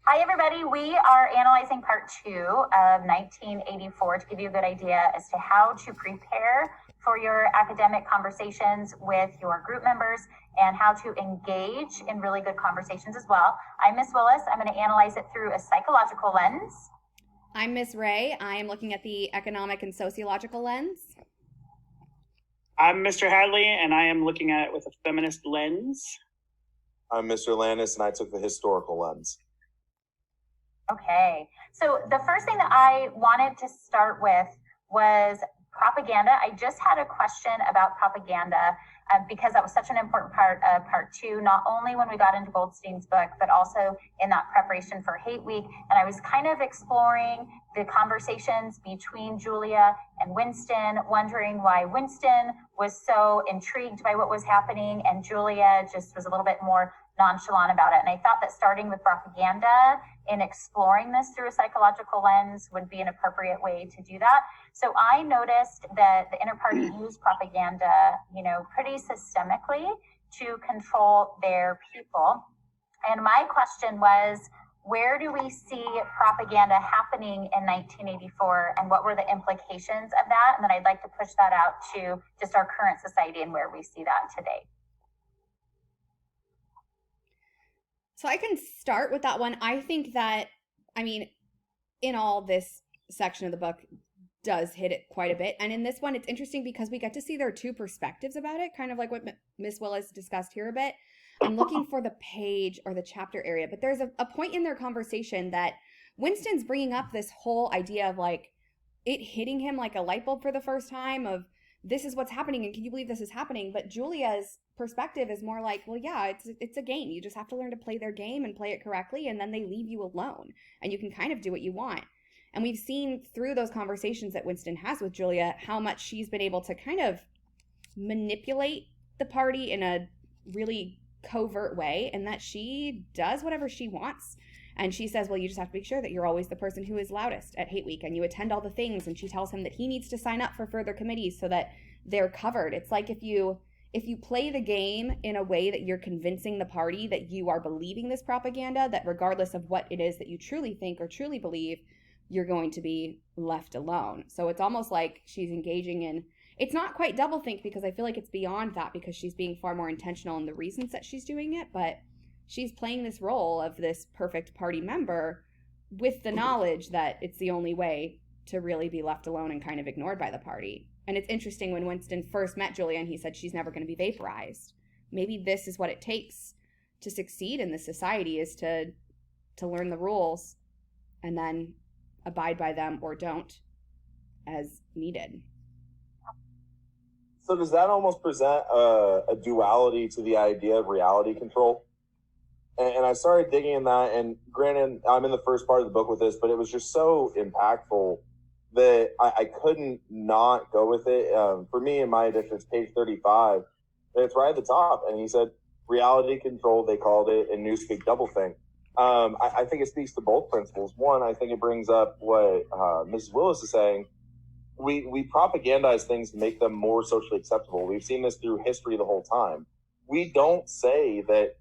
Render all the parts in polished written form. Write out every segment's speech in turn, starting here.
Hi, everybody. We are analyzing part 2 of 1984 to give you a good idea as to how to prepare for your academic conversations with your group members and how to engage in really good conversations as well. I'm Miss Willis. I'm going to analyze it through a psychological lens. I'm Miss Ray. I am looking at the economic and sociological lens. I'm Mr. Hadley, and I am looking at it with a feminist lens. I'm Mr. Landis, and I took the historical lens. Okay, so the first thing that I wanted to start with was propaganda. I just had a question about propaganda because that was such an important part of part 2, not only when we got into Goldstein's book, but also in that preparation for Hate Week. And I was kind of exploring the conversations between Julia and Winston, wondering why Winston was so intrigued by what was happening and Julia just was a little bit more nonchalant about it. And I thought that starting with propaganda and exploring this through a psychological lens would be an appropriate way to do that. So I noticed that the inter-party used propaganda, pretty systemically to control their people. And my question was, where do we see propaganda happening in 1984 and what were the implications of that? And then I'd like to push that out to just our current society and where we see that today. So I can start with that one. I think that, in all this section of the book does hit it quite a bit. And in this one, it's interesting because we get to see their two perspectives about it, kind of like what Miss Willis discussed here a bit. I'm looking for the page or the chapter area, but there's a point in their conversation that Winston's bringing up this whole idea of like it hitting him like a light bulb for the first time of this is what's happening and can you believe this is happening? But Julia's perspective is more like, well, yeah, it's a game. You just have to learn to play their game and play it correctly, and then they leave you alone and you can kind of do what you want. And we've seen through those conversations that Winston has with Julia how much she's been able to kind of manipulate the party in a really covert way, and that she does whatever she wants. And she says, well, you just have to make sure that you're always the person who is loudest at Hate Week and you attend all the things. And she tells him that he needs to sign up for further committees so that they're covered. It's like if you play the game in a way that you're convincing the party that you are believing this propaganda, that regardless of what it is that you truly think or truly believe, you're going to be left alone. So it's almost like she's engaging in, it's not quite doublethink because I feel like it's beyond that because she's being far more intentional in the reasons that she's doing it, but she's playing this role of this perfect party member with the knowledge that it's the only way to really be left alone and kind of ignored by the party. And it's interesting when Winston first met Julia and he said she's never going to be vaporized. Maybe this is what it takes to succeed in this society, is to learn the rules and then abide by them or don't as needed. So does that almost present a duality to the idea of reality control? And I started digging in that, and granted, I'm in the first part of the book with this, but it was just so impactful that I couldn't not go with it. For me, in my edition, it's page 35, and it's right at the top. And he said, reality control, they called it, in Newspeak doublethink. I think it speaks to both principles. One, I think it brings up what Mrs. Willis is saying. We propagandize things to make them more socially acceptable. We've seen this through history the whole time. We don't say that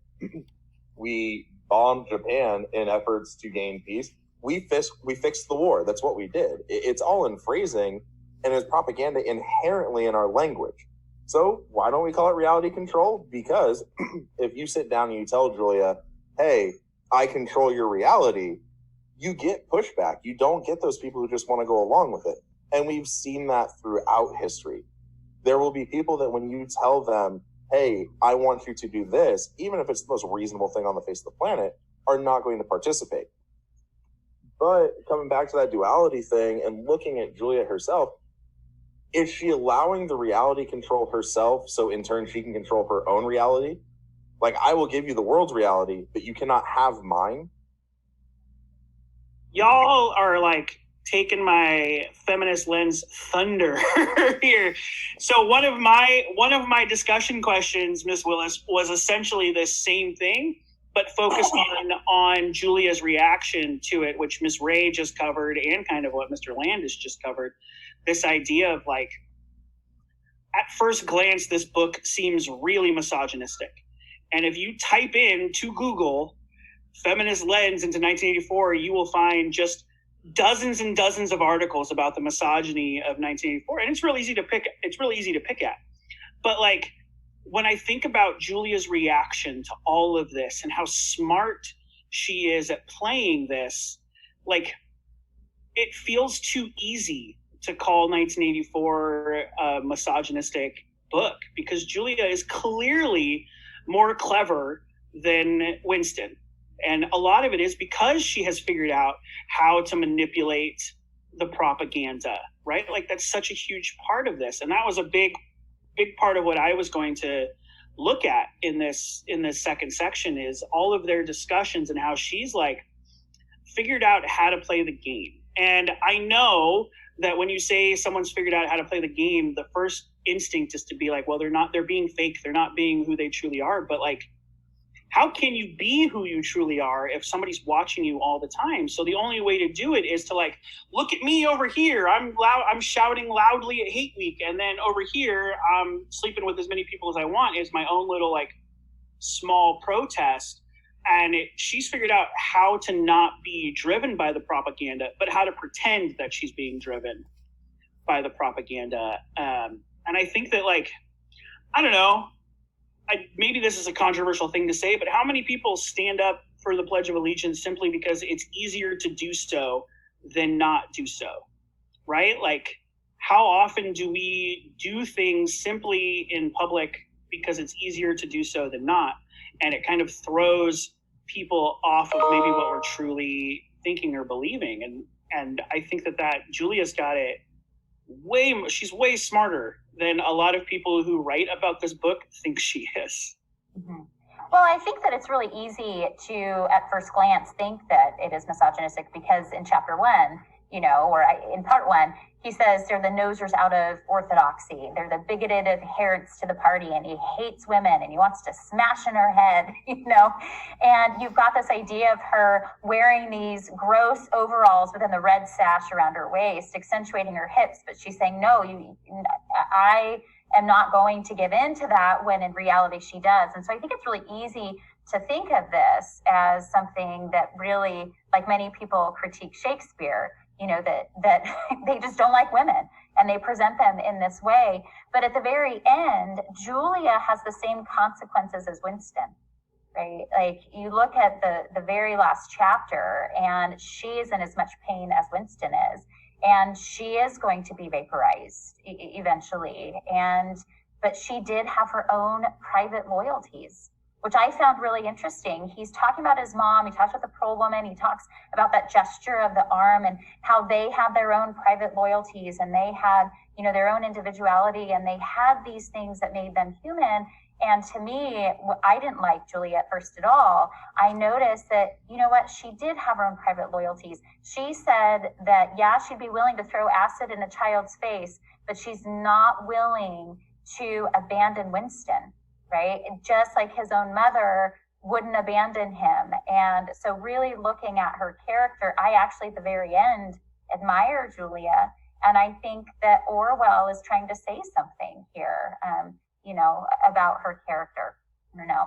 we bombed Japan in efforts to gain peace. We fixed the war. That's what we did. It's all in phrasing, and it's propaganda inherently in our language. So why don't we call it reality control? Because if you sit down and you tell Julia, hey, I control your reality, you get pushback. You don't get those people who just want to go along with it. And we've seen that throughout history. There will be people that when you tell them, hey, I want you to do this, even if it's the most reasonable thing on the face of the planet, are not going to participate. But coming back to that duality thing and looking at Julia herself, is she allowing the reality control herself so in turn she can control her own reality? Like, I will give you the world's reality, but you cannot have mine. Y'all are like taking my feminist lens thunder here. So one of my discussion questions, Miss Willis, was essentially this same thing, but focused on Julia's reaction to it, which Miss Ray just covered, and kind of what Mr. Landis just covered. This idea of like, at first glance, this book seems really misogynistic. And if you type in to Google feminist lens into 1984, you will find just dozens and dozens of articles about the misogyny of 1984, and it's really easy to pick. It's really easy to pick at. But like when I think about Julia's reaction to all of this and how smart she is at playing this, like it feels too easy to call 1984 a misogynistic book, because Julia is clearly more clever than Winston. And a lot of it is because she has figured out how to manipulate the propaganda, right? Like that's such a huge part of this. And that was a big part of what I was going to look at in this second section, is all of their discussions and how she's like figured out how to play the game. And I know that when you say someone's figured out how to play the game, the first instinct is to be like, well, they're being fake. They're not being who they truly are. But like, how can you be who you truly are if somebody's watching you all the time? So the only way to do it is to like, look at me over here. I'm shouting loudly at Hate Week. And then over here, I'm sleeping with as many people as I want is my own little like small protest. And she's figured out how to not be driven by the propaganda, but how to pretend that she's being driven by the propaganda. And I think that like, I don't know, maybe this is a controversial thing to say, but how many people stand up for the Pledge of Allegiance simply because it's easier to do so than not do so, right? Like, how often do we do things simply in public because it's easier to do so than not? And it kind of throws people off of maybe what we're truly thinking or believing. And I think that Julia's got it she's way smarter than a lot of people who write about this book think she is. Mm-hmm. Well, I think that it's really easy to, at first glance, think that it is misogynistic because in chapter 1, in part 1, he says they're the nosers out of orthodoxy. They're the bigoted adherents to the party, and he hates women, and he wants to smash in her head, And you've got this idea of her wearing these gross overalls within the red sash around her waist, accentuating her hips. But she's saying, no, I am not going to give in to that, when in reality she does. And so I think it's really easy to think of this as something that really, like many people critique Shakespeare, that they just don't like women and they present them in this way. But at the very end, Julia has the same consequences as Winston, right? Like you look at the very last chapter, and she is in as much pain as Winston is. And she is going to be vaporized eventually. But she did have her own private loyalties, which I found really interesting. He's talking about his mom. He talks about the pro woman. He talks about that gesture of the arm and how they had their own private loyalties, and they had, their own individuality, and they had these things that made them human. And to me, I didn't like Julia at first at all. I noticed that, she did have her own private loyalties. She said that, yeah, she'd be willing to throw acid in a child's face, but she's not willing to abandon Winston. Right? Just like his own mother wouldn't abandon him. And so really looking at her character, I actually at the very end admire Julia. And I think that Orwell is trying to say something here, about her character. I don't know.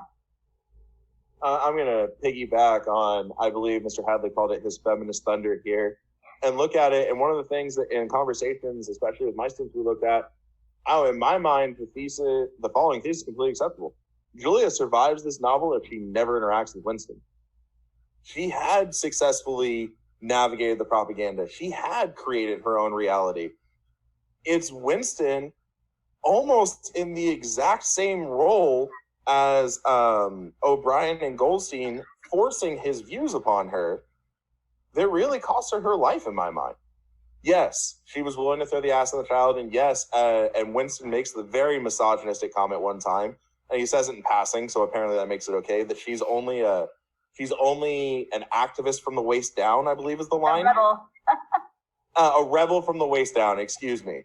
I'm going to piggyback on, I believe Mr. Hadley called it his feminist thunder here, and look at it. And one of the things that in conversations, especially with my students, we looked at, in my mind, the following thesis is completely acceptable. Julia survives this novel if she never interacts with Winston. She had successfully navigated the propaganda. She had created her own reality. It's Winston, almost in the exact same role as O'Brien and Goldstein, forcing his views upon her, that really cost her life in my mind. Yes, she was willing to throw the ass on the child, and yes, and Winston makes the very misogynistic comment one time, and he says it in passing, so apparently that makes it okay, that she's only an activist from the waist down, I believe is the line. A rebel. A rebel from the waist down, excuse me.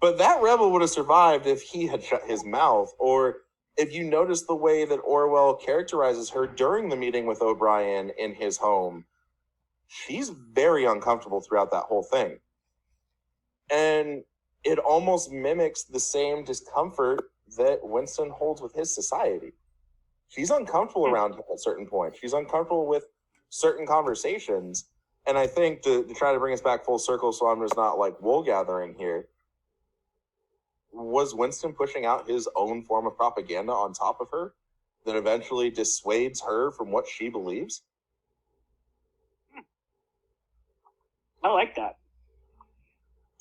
But that rebel would have survived if he had shut his mouth, or if you notice the way that Orwell characterizes her during the meeting with O'Brien in his home. She's very uncomfortable throughout that whole thing. And it almost mimics the same discomfort that Winston holds with his society. she's uncomfortable around him at certain points. She's uncomfortable with certain conversations. And I think to try to bring us back full circle, so I'm just not like wool gathering here, was Winston pushing out his own form of propaganda on top of her that eventually dissuades her from what she believes? I like that.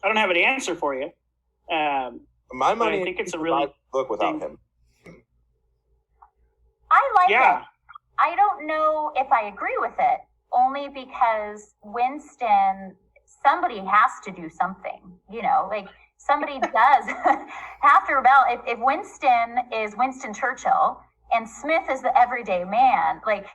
I don't have an answer for you. My money, I think it's a really book without him. I like it. I don't know if I agree with it, only because Winston, somebody has to do something, you know, like somebody does have to rebel. If Winston is Winston Churchill and Smith is the everyday man, like,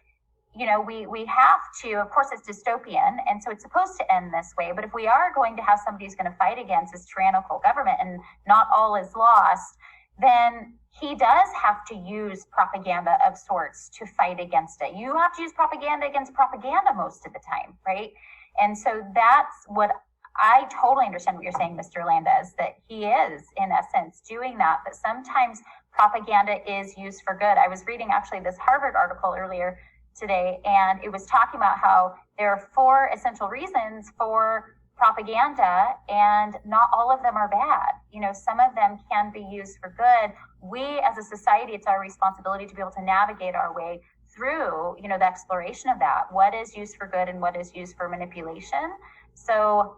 you know, we have to, of course it's dystopian, and so it's supposed to end this way, but if we are going to have somebody who's going to fight against this tyrannical government and not all is lost, then he does have to use propaganda of sorts to fight against it. You have to use propaganda against propaganda most of the time, right? And so that's what I totally understand what you're saying, Mr. Landez, that he is, in essence, doing that. But sometimes propaganda is used for good. I was reading actually this Harvard article earlier today, and it was talking about how there are 4 essential reasons for propaganda, and not all of them are bad. You know, some of them can be used for good. We as a society, it's our responsibility to be able to navigate our way through, you know, the exploration of that. What is used for good and what is used for manipulation? So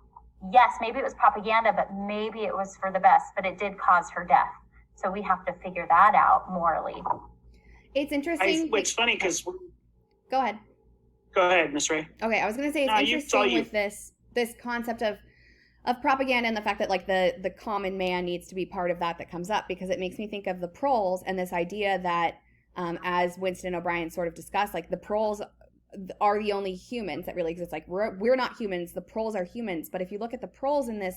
yes, maybe it was propaganda, but maybe it was for the best, but it did cause her death. So we have to figure that out morally. It's interesting. It's funny because... Go ahead. Go ahead, Miss Ray. Okay, I was going to say it's interesting with this concept of propaganda and the fact that like the common man needs to be part of that comes up, because it makes me think of the proles and this idea that as Winston O'Brien sort of discussed, like the proles are the only humans that really exist. Like we're not humans, the proles are humans. But if you look at the proles in this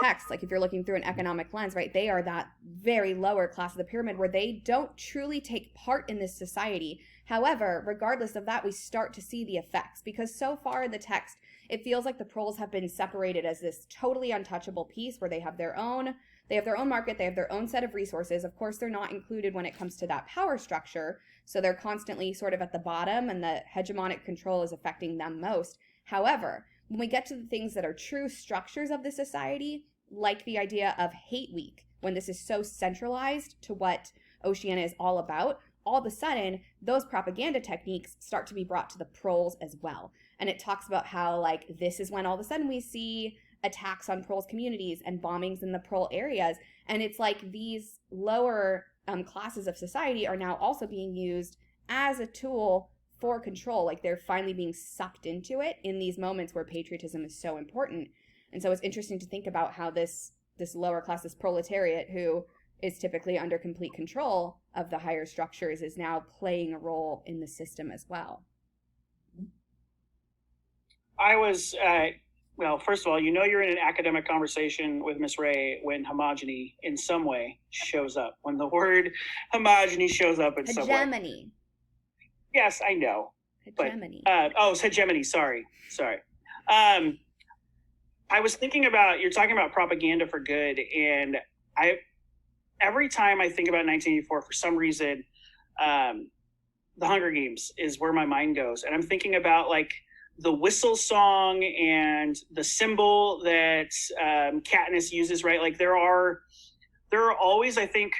text, like if you're looking through an economic lens, right, they are that very lower class of the pyramid where they don't truly take part in this society. However, regardless of that, we start to see the effects, because so far in the text, it feels like the proles have been separated as this totally untouchable piece where they have their own market, they have their own set of resources. Of course, they're not included when it comes to that power structure. So they're constantly sort of at the bottom, and the hegemonic control is affecting them most. However, when we get to the things that are true structures of the society, like the idea of hate week, when this is so centralized to what Oceania is all about, all of a sudden, those propaganda techniques start to be brought to the proles as well. And it talks about how, like, this is when all of a sudden we see attacks on proles communities and bombings in the prole areas. And it's like these lower classes of society are now also being used as a tool for control. Like, they're finally being sucked into it in these moments where patriotism is so important. And so it's interesting to think about how this lower class, this proletariat, who is typically under complete control of the higher structures, is now playing a role in the system as well. I was, well, first of all, you know you're in an academic conversation with Miss Ray when homogeny in some way shows up. When the word homogeny shows up in some way. Hegemony. Yes, I know. Hegemony. It's hegemony. Sorry. I was thinking about, you're talking about propaganda for good, and every time I think about 1984, for some reason, the Hunger Games is where my mind goes. And I'm thinking about like the whistle song and the symbol that Katniss uses, right? Like there are always, I think,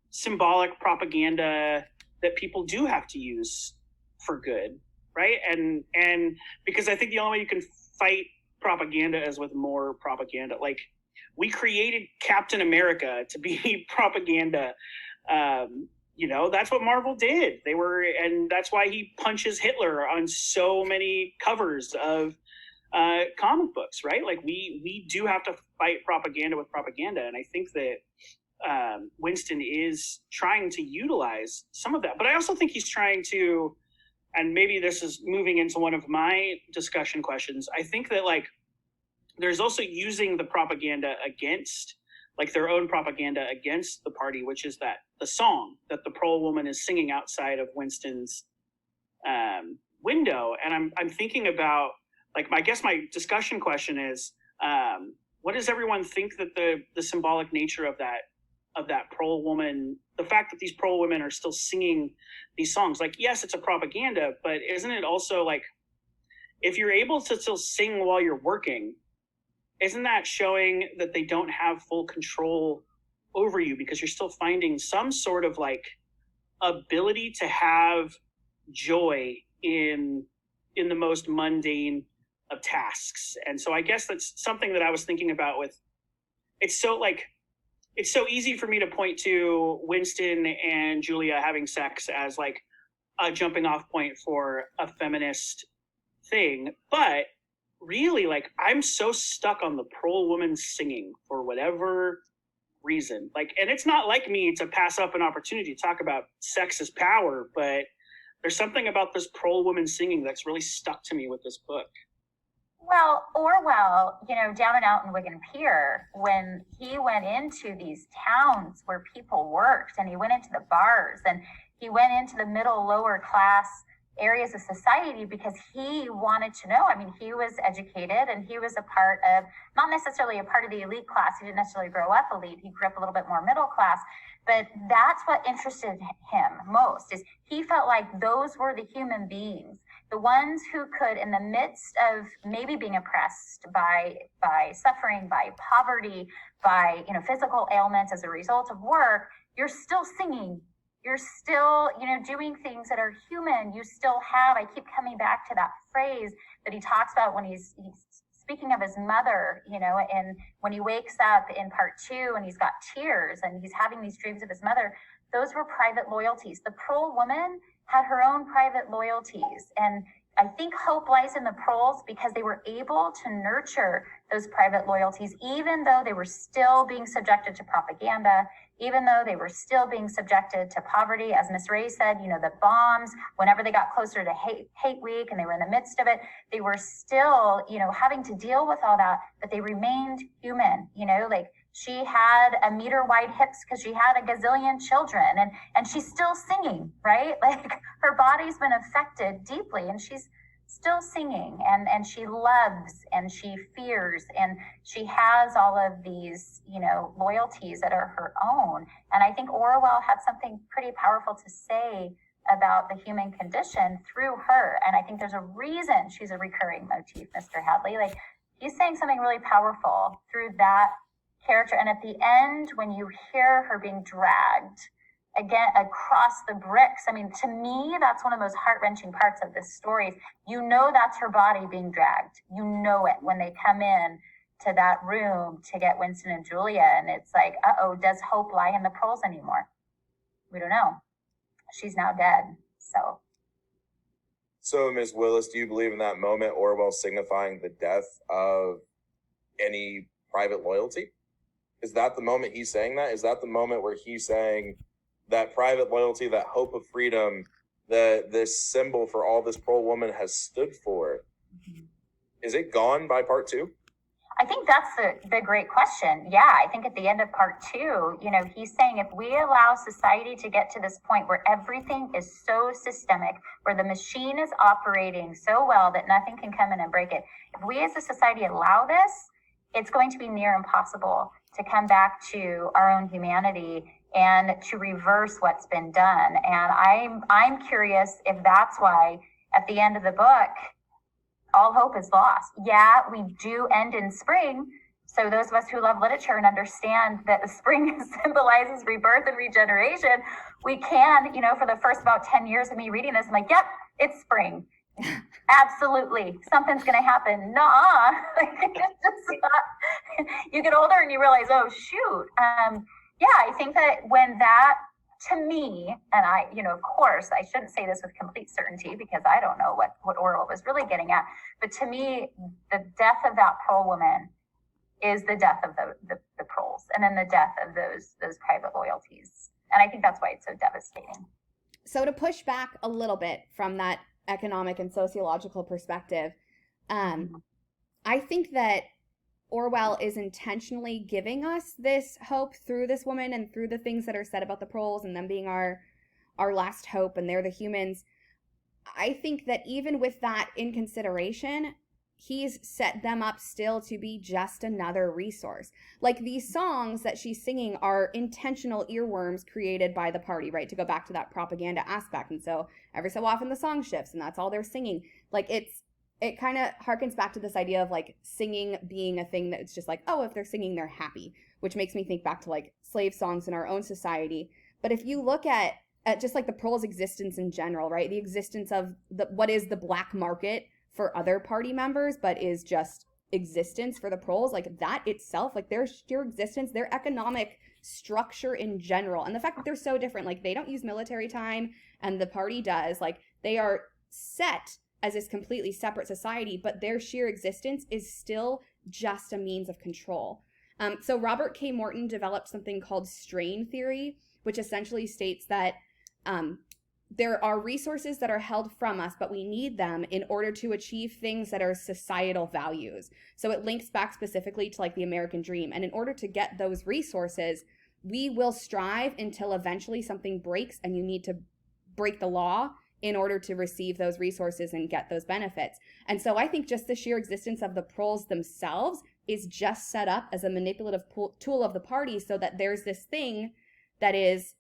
symbolic propaganda that people do have to use for good, right? And because I think the only way you can fight propaganda is with more propaganda. Like, we created Captain America to be propaganda. That's what Marvel did. And that's why he punches Hitler on so many covers of comic books, right? Like we do have to fight propaganda with propaganda. And I think that Winston is trying to utilize some of that, but I also think he's trying to, and maybe this is moving into one of my discussion questions. I think that like, there's also using the propaganda against, like their own propaganda against the party, which is that the song that the prole woman is singing outside of Winston's window. And I'm thinking about, like, I guess my discussion question is, what does everyone think that the symbolic nature of of that prole woman, the fact that these prole women are still singing these songs. Like, yes, it's a propaganda, but isn't it also like, if you're able to still sing while you're working, isn't that showing that they don't have full control over you, because you're still finding some sort of like ability to have joy in the most mundane of tasks? And so I guess that's something that I was thinking about with, it's so easy for me to point to Winston and Julia having sex as like a jumping off point for a feminist thing, but really, like, I'm so stuck on the prole woman singing for whatever reason. Like, and it's not like me to pass up an opportunity to talk about sex as power, but there's something about this prole woman singing that's really stuck to me with this book. Well, Orwell, down and out in Wigan Pier, when he went into these towns where people worked, and he went into the bars, and he went into the middle, lower class areas of society, because he wanted to know. I mean, he was educated, and he was a part of, not necessarily a part of the elite class. He didn't necessarily grow up elite. He grew up a little bit more middle class. But that's what interested him most, is he felt like those were the human beings, the ones who could, in the midst of maybe being oppressed by suffering, by poverty, by physical ailments as a result of work, you're still singing. You're still, doing things that are human. You still have, I keep coming back to that phrase that he talks about when he's speaking of his mother, and when he wakes up in part 2 and he's got tears and he's having these dreams of his mother, those were private loyalties. The prole woman had her own private loyalties. And I think hope lies in the proles, because they were able to nurture those private loyalties, even though they were still being subjected to propaganda, even though they were still being subjected to poverty. As Miss Ray said, the bombs, whenever they got closer to hate week and they were in the midst of it, they were still, having to deal with all that, but they remained human, like she had a meter wide hips because she had a gazillion children, and she's still singing, right? Like, her body's been affected deeply, and she's still singing, and she loves, and she fears, and she has all of these, loyalties that are her own. And I think Orwell had something pretty powerful to say about the human condition through her. And I think there's a reason she's a recurring motif, Mr. Hadley. Like, he's saying something really powerful through that character. And at the end, when you hear her being dragged again across the bricks, I mean, to me, that's one of the most heart-wrenching parts of this story. That's her body being dragged. You know it when they come in to that room to get Winston and Julia, and it's like, does hope lie in the proles anymore? We don't know. She's now dead. So, Ms. Willis, do you believe in that moment Orwell signifying the death of any private loyalty? Is that the moment he's saying that? Is that the moment where he's saying that private loyalty, that hope of freedom, that this symbol for all this prole woman has stood for, is it gone by part 2? I think that's the great question. Yeah, I think at the end of part 2, he's saying if we allow society to get to this point where everything is so systemic, where the machine is operating so well that nothing can come in and break it, if we as a society allow this, it's going to be near impossible to come back to our own humanity and to reverse what's been done. And I'm curious if that's why at the end of the book, all hope is lost. Yeah, we do end in spring. So those of us who love literature and understand that the spring symbolizes rebirth and regeneration, we can, for the first about 10 years of me reading this, I'm like, yep, it's spring. Absolutely. Something's going to happen. Nuh-uh. It's just not. You get older and you realize, oh, shoot. I think that when that, to me, and I, of course, I shouldn't say this with complete certainty because I don't know what Orwell was really getting at, but to me, the death of that prole woman is the death of the proles, and then the death of those private loyalties. And I think that's why it's so devastating. So to push back a little bit from that economic and sociological perspective, I think that Orwell is intentionally giving us this hope through this woman and through the things that are said about the proles and them being our last hope and they're the humans. I think that even with that in consideration, he's set them up still to be just another resource. Like, these songs that she's singing are intentional earworms created by the party, right? To go back to that propaganda aspect. And so every so often the song shifts and that's all they're singing. Like, it kind of harkens back to this idea of like singing being a thing that's just like, oh, if they're singing, they're happy, which makes me think back to like slave songs in our own society. But if you look at just like the proles' existence in general, right? The existence of what is the black market for other party members, but is just existence for the proles, like that itself, like their sheer existence, their economic structure in general, and the fact that they're so different, like they don't use military time and the party does, like they are set as this completely separate society, but their sheer existence is still just a means of control. So Robert K. Morton developed something called strain theory, which essentially states that there are resources that are held from us, but we need them in order to achieve things that are societal values. So it links back specifically to like the American dream. And in order to get those resources, we will strive until eventually something breaks and you need to break the law in order to receive those resources and get those benefits. And so I think just the sheer existence of the proles themselves is just set up as a manipulative tool of the party, so that there's this thing that is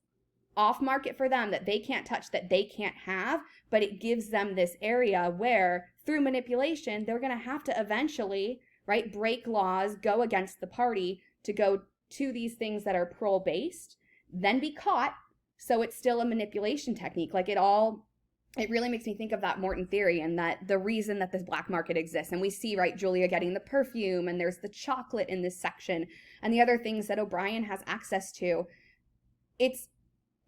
off market for them that they can't touch, that they can't have, but it gives them this area where through manipulation, they're going to have to eventually, right, break laws, go against the party to go to these things that are prole based, then be caught. So it's still a manipulation technique. Like it really makes me think of that Morton theory, and that the reason that this black market exists. And we see, right, Julia getting the perfume, and there's the chocolate in this section, and the other things that O'Brien has access to.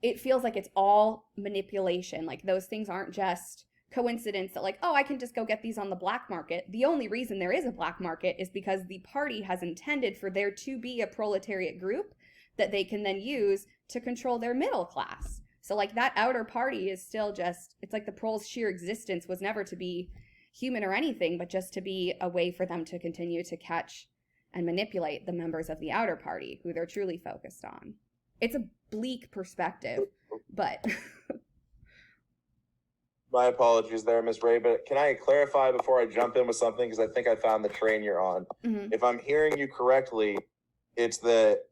It feels like it's all manipulation. Like those things aren't just coincidence that like, oh, I can just go get these on the black market. The only reason there is a black market is because the party has intended for there to be a proletariat group that they can then use to control their middle class. So like that outer party is still just, it's like the proles' sheer existence was never to be human or anything, but just to be a way for them to continue to catch and manipulate the members of the outer party who they're truly focused on. It's a bleak perspective, but my apologies there, Ms. Ray, but can I clarify before I jump in with something, because I think I found the train you're on. Mm-hmm. If I'm hearing you correctly, it's that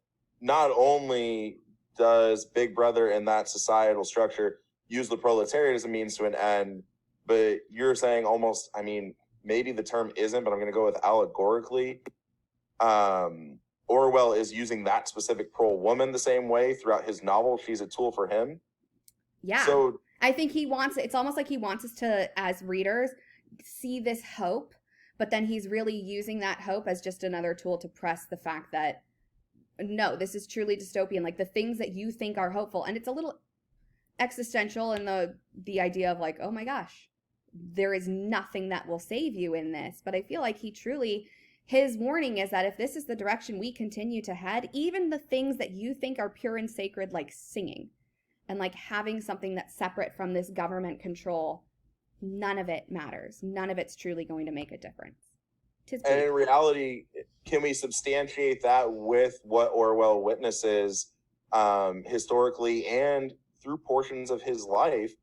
not only does Big Brother and that societal structure use the proletariat as a means to an end, but you're saying almost, I mean, maybe the term isn't, but I'm going to go with allegorically. Orwell is using that specific prole woman the same way throughout his novel. She's a tool for him. Yeah. So I think it's almost like he wants us to, as readers, see this hope, but then he's really using that hope as just another tool to press the fact that, no, this is truly dystopian. Like the things that you think are hopeful. And it's a little existential in the idea of like, oh my gosh, there is nothing that will save you in this. But I feel like his warning is that if this is the direction we continue to head, even the things that you think are pure and sacred, like singing and like having something that's separate from this government control, none of it matters. None of it's truly going to make a difference. And in reality, can we substantiate that with what Orwell witnesses historically and through portions of his life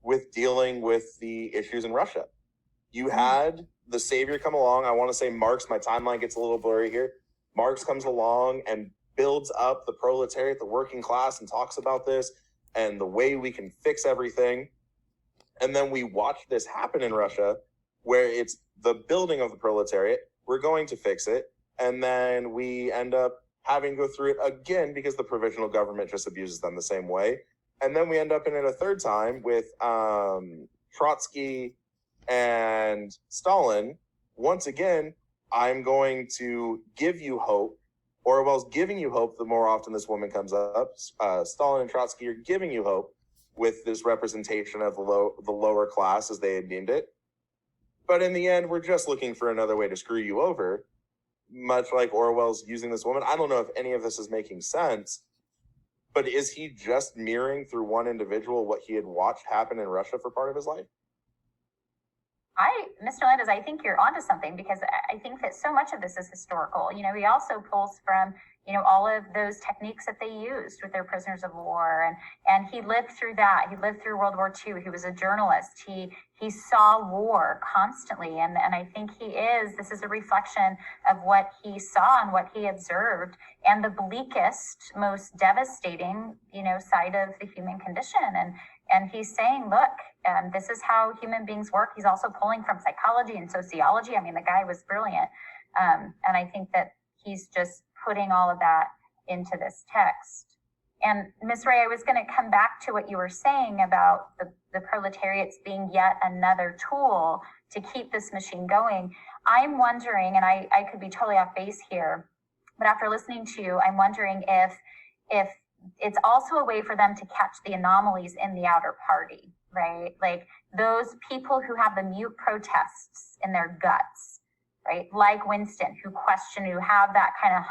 with dealing with the issues in Russia? You had the savior come along. I want to say Marx, my timeline gets a little blurry here. Marx comes along and builds up the proletariat, the working class, and talks about this and the way we can fix everything. And then we watch this happen in Russia, where it's the building of the proletariat. We're going to fix it. And then we end up having to go through it again because the provisional government just abuses them the same way. And then we end up in it a third time with Trotsky and Stalin. Once again, I'm going to give you hope. Orwell's giving you hope the more often this woman comes up. Stalin and Trotsky are giving you hope with this representation of the lower class, as they had deemed it. But in the end, we're just looking for another way to screw you over, much like Orwell's using this woman. I don't know if any of this is making sense, but is he just mirroring through one individual what he had watched happen in Russia for part of his life? Mr. Landis, I think you're onto something, because I think that so much of this is historical. You know, he also pulls from, you know, all of those techniques that they used with their prisoners of war, and he lived through that. He lived through World War II. He was a journalist. He saw war constantly, and I think this is a reflection of what he saw and what he observed, and the bleakest, most devastating, you know, side of the human condition. And he's saying, look, this is how human beings work. He's also pulling from psychology and sociology. I mean, the guy was brilliant. And I think that he's just putting all of that into this text. And Ms. Ray, I was going to come back to what you were saying about the proletariats being yet another tool to keep this machine going. I'm wondering, and I could be totally off base here, but after listening to you, I'm wondering if it's also a way for them to catch the anomalies in the outer party, right? Like those people who have the mute protests in their guts, right? Like Winston, who question, who have that kind of,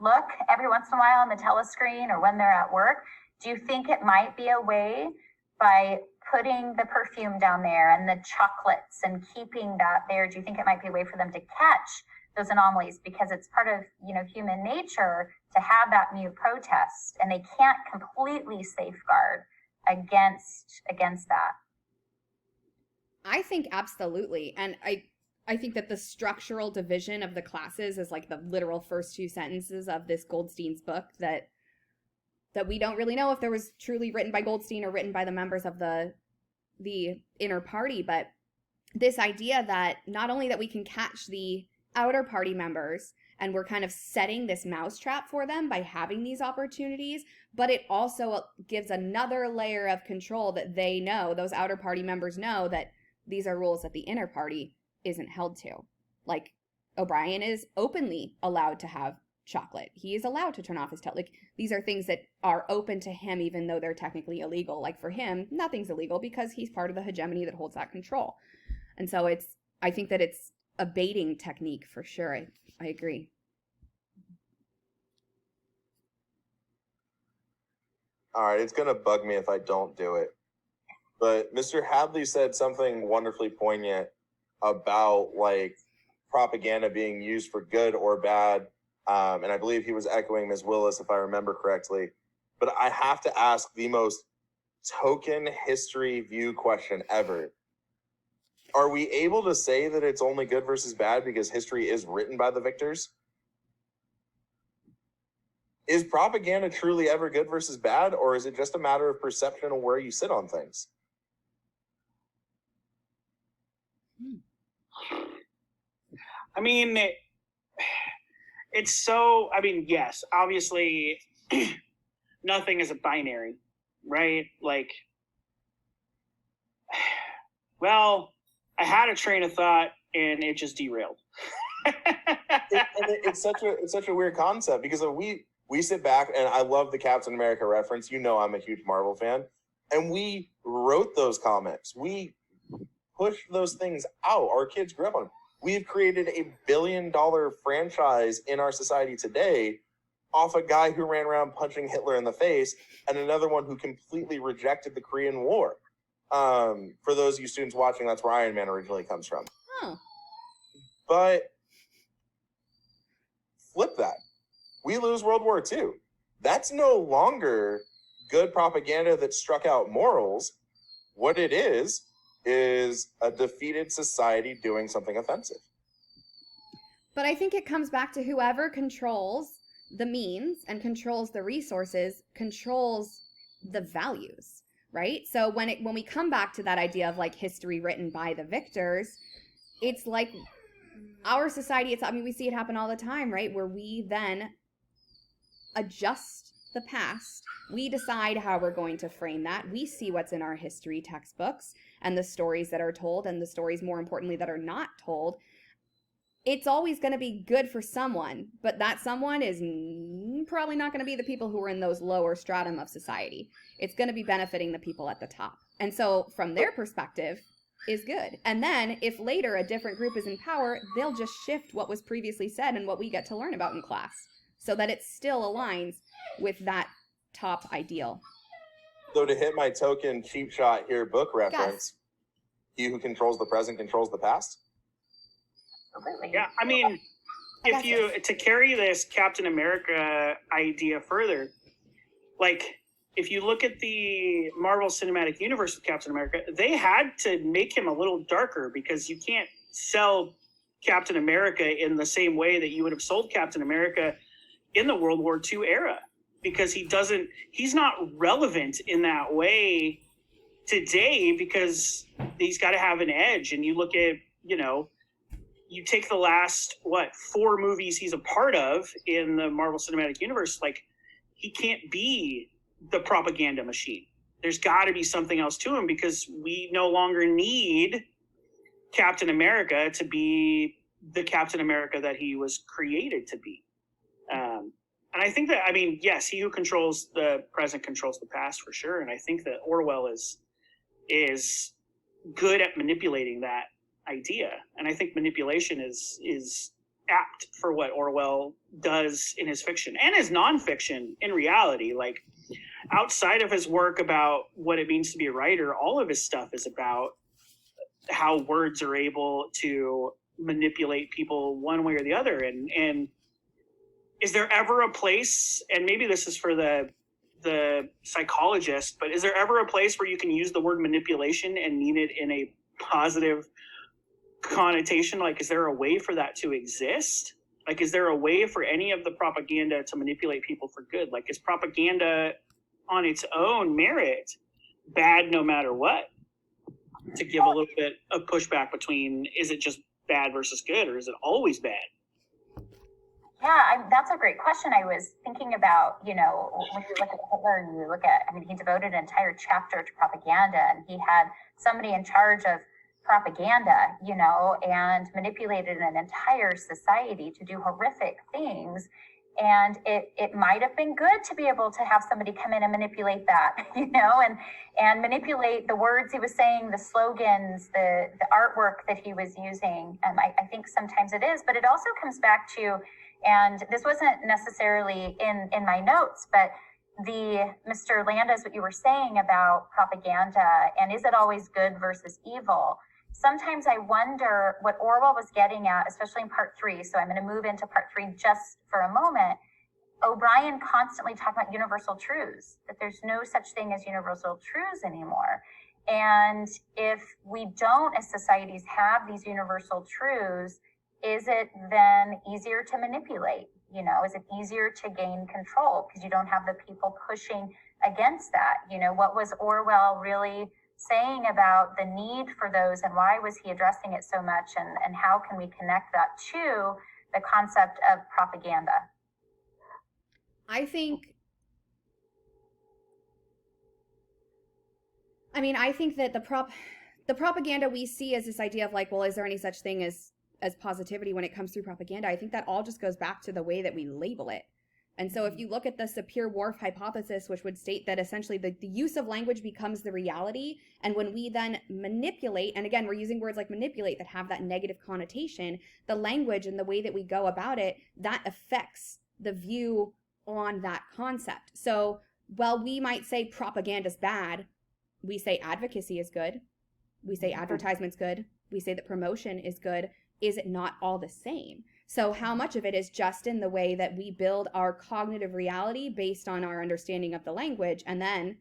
look every once in a while on the telescreen or when they're at work. Do you think it might be a way, by putting the perfume down there and the chocolates and keeping that there, do you think it might be a way for them to catch those anomalies? Because it's part of, you know, human nature to have that mute protest, and they can't completely safeguard against that. I think absolutely. And I think that the structural division of the classes is like the literal first two sentences of this Goldstein's book that we don't really know if there was truly written by Goldstein or written by the members of the inner party. But this idea that not only that we can catch the outer party members, and we're kind of setting this mousetrap for them by having these opportunities, but it also gives another layer of control that they know, those outer party members know, that these are rules that the inner party isn't held to. Like, O'Brien is openly allowed to have chocolate. He is allowed to turn off his like, these are things that are open to him, even though they're technically illegal. Like, for him, nothing's illegal because he's part of the hegemony that holds that control. And so I think that it's a baiting technique for sure. I agree. All right, it's going to bug me if I don't do it. But Mr. Hadley said something wonderfully poignant about, like, propaganda being used for good or bad. And I believe he was echoing Ms. Willis, if I remember correctly. But I have to ask the most token history view question ever. Are we able to say that it's only good versus bad because history is written by the victors? Is propaganda truly ever good versus bad, or is it just a matter of perception of where you sit on things? I mean, it's so, I mean, yes, obviously nothing is a binary, right? Like, well, I had a train of thought and it just derailed. It's such a weird concept, because we sit back, and I love the Captain America reference. You know I'm a huge Marvel fan. And we wrote those comics. We pushed those things out. Our kids grew up on them. We've created $1 billion franchise in our society today off a guy who ran around punching Hitler in the face, and another one who completely rejected the Korean War. For those of you students watching, that's where Iron Man originally comes from. Oh. But flip that. We lose World War II. That's no longer good propaganda that struck out morals. What it is a defeated society doing something offensive. But I think it comes back to whoever controls the means and controls the resources, controls the values, right? So when we come back to that idea of like history written by the victors, it's like our society, we see it happen all the time, right? Where we then adjust the past. We decide how we're going to frame that. We see what's in our history textbooks and the stories that are told, and the stories, more importantly, that are not told. It's always going to be good for someone, but that someone is probably not going to be the people who are in those lower stratum of society. It's going to be benefiting the people at the top. And so from their perspective is good. And then if later a different group is in power, they'll just shift what was previously said and what we get to learn about in class, so that it still aligns with that top ideal. So to hit my token cheap shot here book reference, he who controls the present controls the past? Absolutely. Yeah, I mean, if you to carry this Captain America idea further, like if you look at the Marvel Cinematic Universe with Captain America, they had to make him a little darker because you can't sell Captain America in the same way that you would have sold Captain America in the World War II era, because he's not relevant in that way today, because he's got to have an edge. And you look at, you take the last 4 movies he's a part of in the Marvel Cinematic Universe, like he can't be the propaganda machine. There's got to be something else to him, because we no longer need Captain America to be the Captain America that he was created to be. And I think that, yes, he who controls the present controls the past, for sure. And I think that Orwell is good at manipulating that idea. And I think manipulation is apt for what Orwell does in his fiction and his nonfiction in reality. Like, outside of his work about what it means to be a writer, all of his stuff is about how words are able to manipulate people one way or the other. And is there ever a place, and maybe this is for the psychologist, but is there ever a place where you can use the word manipulation and mean it in a positive connotation? Like, is there a way for that to exist? Like, is there a way for any of the propaganda to manipulate people for good? Like, is propaganda on its own merit bad no matter what? To give a little bit of pushback between, is it just bad versus good, or is it always bad? Yeah, that's a great question. I was thinking about, when you look at Hitler and you look at, he devoted an entire chapter to propaganda, and he had somebody in charge of propaganda, and manipulated an entire society to do horrific things. And it might have been good to be able to have somebody come in and manipulate that, and manipulate the words he was saying, the slogans, the artwork that he was using. I think sometimes it is, but it also comes back to, and this wasn't necessarily in my notes, but Mr. Landis, what you were saying about propaganda, and is it always good versus evil? Sometimes I wonder what Orwell was getting at, especially in part 3. So I'm going to move into part 3 just for a moment. O'Brien constantly talked about universal truths, that there's no such thing as universal truths anymore. And if we don't, as societies, have these universal truths, is it then easier to manipulate? Is it easier to gain control because you don't have the people pushing against that? What was Orwell really saying about the need for those, and why was he addressing it so much, and how can we connect that to the concept of propaganda? I think that the propaganda we see as this idea of like, well, is there any such thing as positivity when it comes through propaganda? I think that all just goes back to the way that we label it. And so if you look at the Sapir-Whorf hypothesis, which would state that essentially the use of language becomes the reality, and when we then manipulate, and again, we're using words like manipulate that have that negative connotation, the language and the way that we go about it, that affects the view on that concept. So while we might say propaganda's bad, we say advocacy is good, we say advertisement's good, we say that promotion is good. Is it not all the same? So how much of it is just in the way that we build our cognitive reality based on our understanding of the language? And then,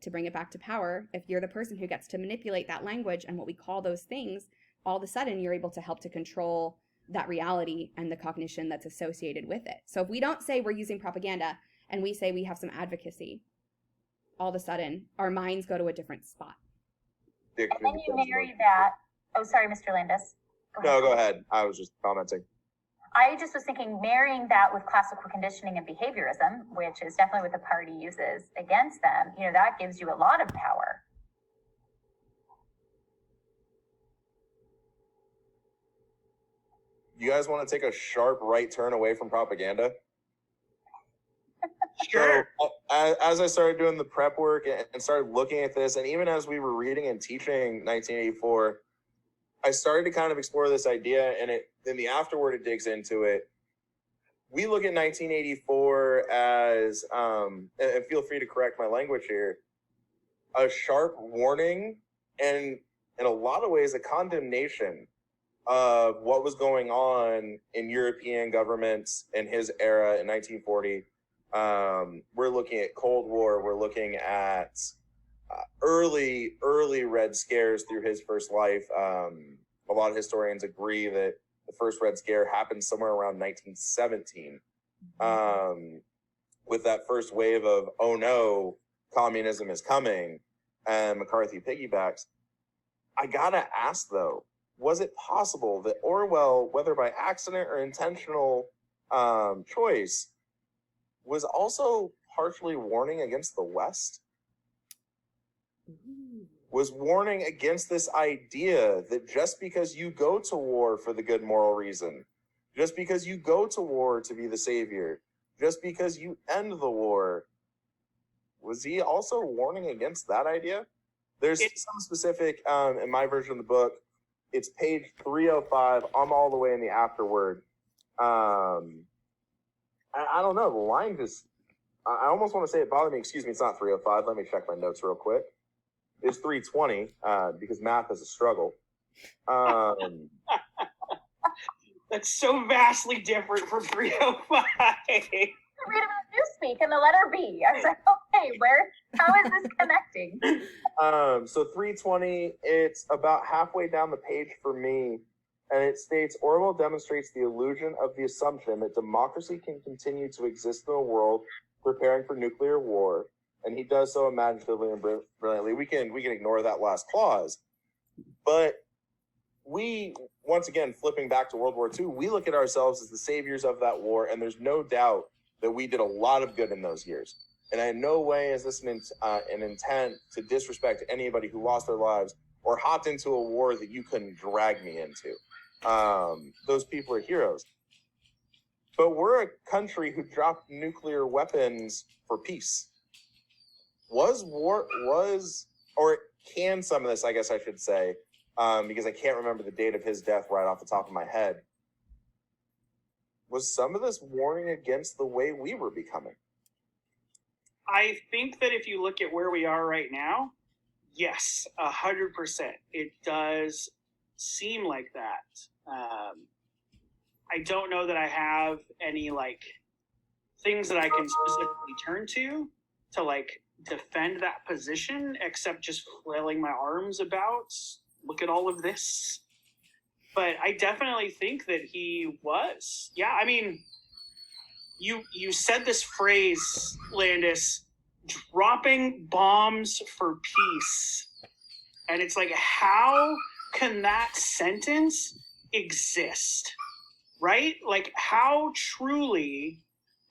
to bring it back to power, if you're the person who gets to manipulate that language and what we call those things, all of a sudden you're able to help to control that reality and the cognition that's associated with it. So if we don't say we're using propaganda and we say we have some advocacy, all of a sudden our minds go to a different spot. And then you marry that. Oh, sorry, Mr. Landis. No, go ahead. I was just commenting. I just was thinking marrying that with classical conditioning and behaviorism, which is definitely what the party uses against them, that gives you a lot of power. You guys want to take a sharp right turn away from propaganda? Sure. So, as I started doing the prep work and started looking at this, and even as we were reading and teaching 1984, I started to kind of explore this idea, and in the afterword it digs into it. We look at 1984 as, and feel free to correct my language here, a sharp warning and in a lot of ways a condemnation of what was going on in European governments in his era in 1940. We're looking at Cold War. We're looking at early Red Scares through his first life. A lot of historians agree that the first Red Scare happened somewhere around 1917. With that first wave of, oh no, communism is coming, and McCarthy piggybacks. I gotta ask though, was it possible that Orwell, whether by accident or intentional choice, was also partially warning against the West? Was warning against this idea that just because you go to war for the good moral reason, just because you go to war to be the savior, just because you end the war, was he also warning against that idea? There's some specific, in my version of the book, it's page 305. I'm all the way in the afterword. I don't know, the line just, I almost want to say it bothered me. Excuse me, it's not 305. Let me check my notes real quick. It's 320 because math is a struggle. That's so vastly different from 305. Read about Newspeak and the letter B. I was like, okay, how is this connecting? So 320, it's about halfway down the page for me, and it states, Orwell demonstrates the illusion of the assumption that democracy can continue to exist in a world preparing for nuclear war, and he does so imaginatively and brilliantly. We can ignore that last clause, but we, once again, flipping back to World War II, we look at ourselves as the saviors of that war, and there's no doubt that we did a lot of good in those years. And in no way is this an intent to disrespect anybody who lost their lives or hopped into a war that you couldn't drag me into. Those people are heroes. But we're a country who dropped nuclear weapons for peace. Or can some of this, I guess I should say, because I can't remember the date of his death right off the top of my head, was some of this warning against the way we were becoming? I think that if you look at where we are right now, yes, 100%. It does seem like that. I don't know that I have any things that I can specifically turn to defend that position, except just flailing my arms about. Look at all of this. But I definitely think that he was. Yeah, I mean, you said this phrase, Landis, dropping bombs for peace. And it's like, how can that sentence exist? Right? Like, how truly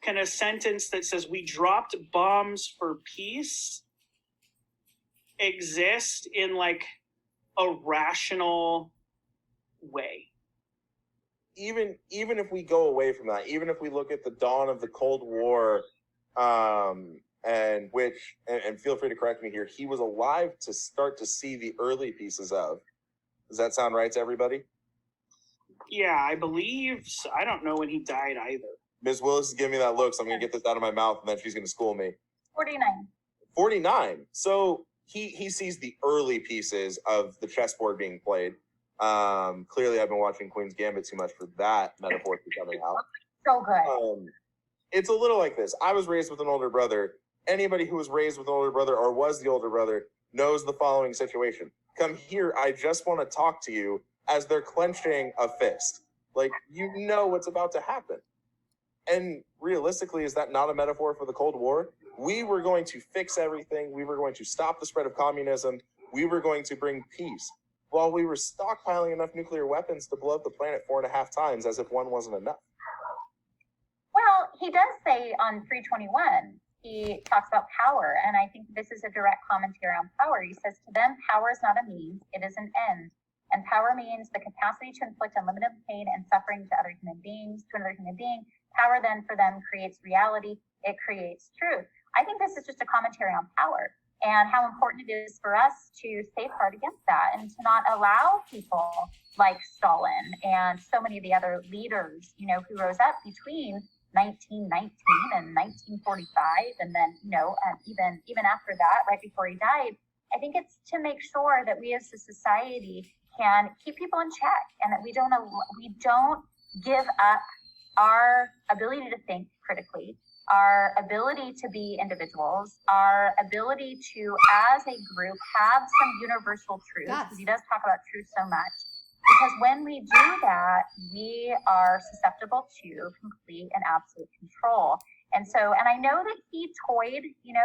can a sentence that says we dropped bombs for peace exist in a rational way? Even if we go away from that, even if we look at the dawn of the Cold War, and feel free to correct me here, he was alive to start to see the early pieces of. Does that sound right to everybody? Yeah, I believe so. I don't know when he died either. Ms. Willis is giving me that look, so I'm going to get this out of my mouth, and then she's going to school me. 49. 49. So he sees the early pieces of the chessboard being played. Clearly, I've been watching Queen's Gambit too much for that metaphor to be coming out. So good. It's a little like this. I was raised with an older brother. Anybody who was raised with an older brother or was the older brother knows the following situation. Come here, I just want to talk to you, as they're clenching a fist. You know what's about to happen. And realistically, is that not a metaphor for the Cold War? We were going to fix everything. We were going to stop the spread of communism. We were going to bring peace, while we were stockpiling enough nuclear weapons to blow up the planet 4.5 times, as if one wasn't enough. Well, he does say on 321, he talks about power, and I think this is a direct commentary on power. He says, to them, power is not a means, it is an end. And power means the capacity to inflict unlimited pain and suffering to another human being. Power then for them creates reality. It creates truth. I think this is just a commentary on power and how important it is for us to safeguard against that and to not allow people like Stalin and so many of the other leaders, who rose up between 1919 and 1945, and then, even after that, right before he died. I think it's to make sure that we as a society can keep people in check, and that we don't give up our ability to think critically, our ability to be individuals, our ability to, as a group, have some universal truths, because he does talk about truth so much. Because when we do that, we are susceptible to complete and absolute control. And I know that he toyed,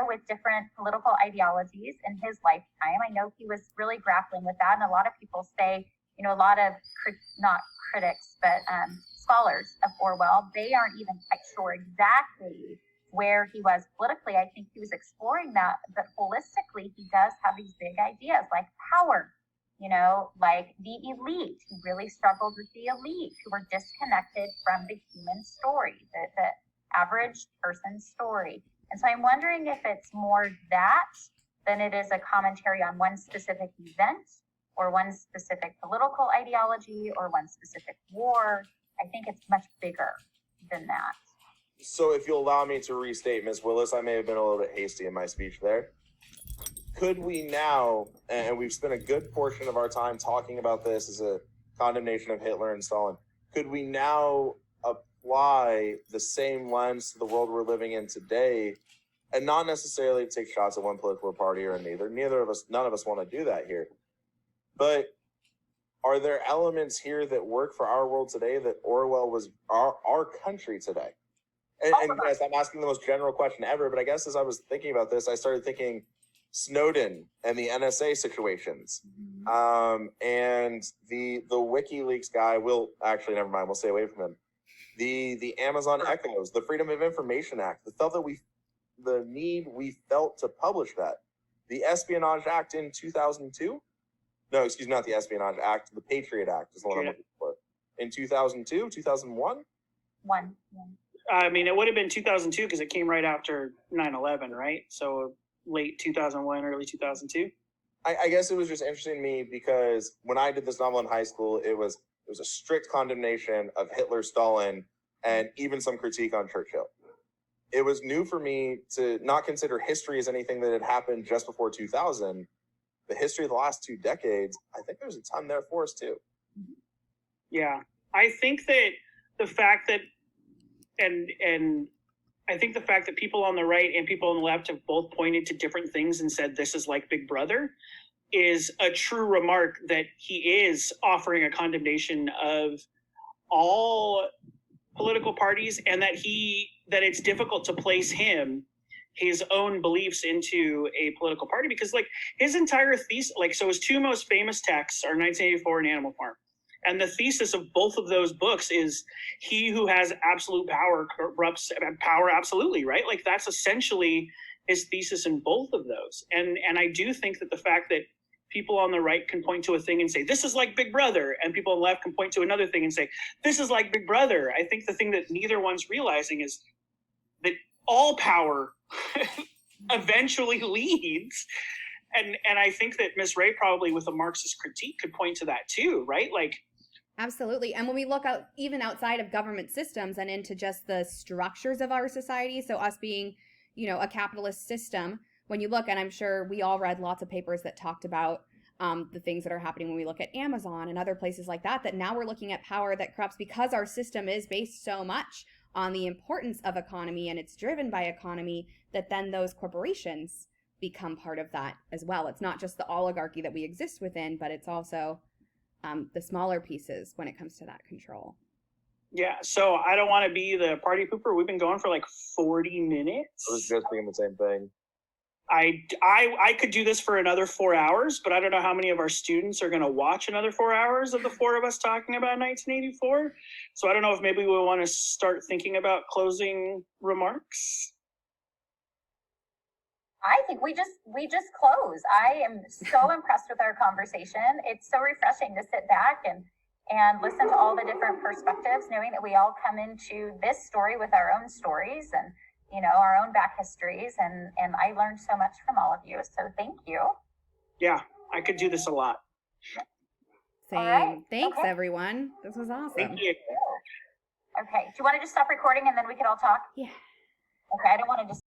with different political ideologies in his lifetime. I know he was really grappling with that. And a lot of people say, a lot of, not critics, but scholars of Orwell, they aren't even quite sure exactly where he was politically. I think he was exploring that, but holistically, he does have these big ideas like power, like the elite. He really struggled with the elite who were disconnected from the human story, the average person's story. And so I'm wondering if it's more that than it is a commentary on one specific event or one specific political ideology or one specific war. I think it's much bigger than that. So if you'll allow me to restate, Ms. Willis, I may have been a little bit hasty in my speech there. Could we now, and we've spent a good portion of our time talking about this as a condemnation of Hitler and Stalin, could we now apply the same lens to the world we're living in today, and not necessarily take shots at one political party or none of us want to do that here, but are there elements here that work for our world today that Orwell was our country today? And yes, I'm asking the most general question ever, but I guess as I was thinking about this, I started thinking Snowden and the NSA situations, and the WikiLeaks guy. Never mind. We'll stay away from him. The Amazon Echoes, the Freedom of Information Act, the need we felt to publish that, the Espionage Act in 2002. No, excuse me, not the Espionage Act. The Patriot Act is the one I'm looking for. In 2002, 2001? One. I mean, it would have been 2002 because it came right after 9/11, right? So late 2001, early 2002. I guess it was just interesting to me because when I did this novel in high school, it was a strict condemnation of Hitler, Stalin, and even some critique on Churchill. It was new for me to not consider history as anything that had happened just before 2000. The history of the last 2 decades, I think there's a ton there for us too. Yeah, I think that the fact that, and I think the fact that people on the right and people on the left have both pointed to different things and said this is like Big Brother is a true remark that he is offering a condemnation of all political parties, and that it's difficult to place his own beliefs into a political party, because like his entire thesis, so his 2 most famous texts are 1984 and Animal Farm. And the thesis of both of those books is he who has absolute power corrupts power absolutely, right? Like that's essentially his thesis in both of those. And I do think that the fact that people on the right can point to a thing and say, this is like Big Brother, and people on the left can point to another thing and say, this is like Big Brother. I think the thing that neither one's realizing is that all power eventually leads. And I think that Ms. Ray probably with a Marxist critique could point to that too, right? Like, absolutely. And when we look out even outside of government systems and into just the structures of our society, so us being, a capitalist system, when you look, and I'm sure we all read lots of papers that talked about the things that are happening when we look at Amazon and other places like that now we're looking at power that corrupts because our system is based so much on the importance of economy and it's driven by economy, that then those corporations become part of that as well. It's not just the oligarchy that we exist within, but it's also the smaller pieces when it comes to that control. Yeah, so I don't want to be the party pooper. We've been going for like 40 minutes. I was just thinking the same thing. I could do this for another 4 hours, but I don't know how many of our students are going to watch another 4 hours of the 4 of us talking about 1984. So I don't know if maybe we want to start thinking about closing remarks. I think we just close. I am so impressed with our conversation. It's so refreshing to sit back and listen to all the different perspectives, knowing that we all come into this story with our own stories and our own back histories, and I learned so much from all of you. So thank you. Yeah, I could do this a lot. Same. Right. Thanks, okay. Everyone. This was awesome. Thank you. Okay. Do you want to just stop recording and then we can all talk? Yeah. Okay. I don't want to just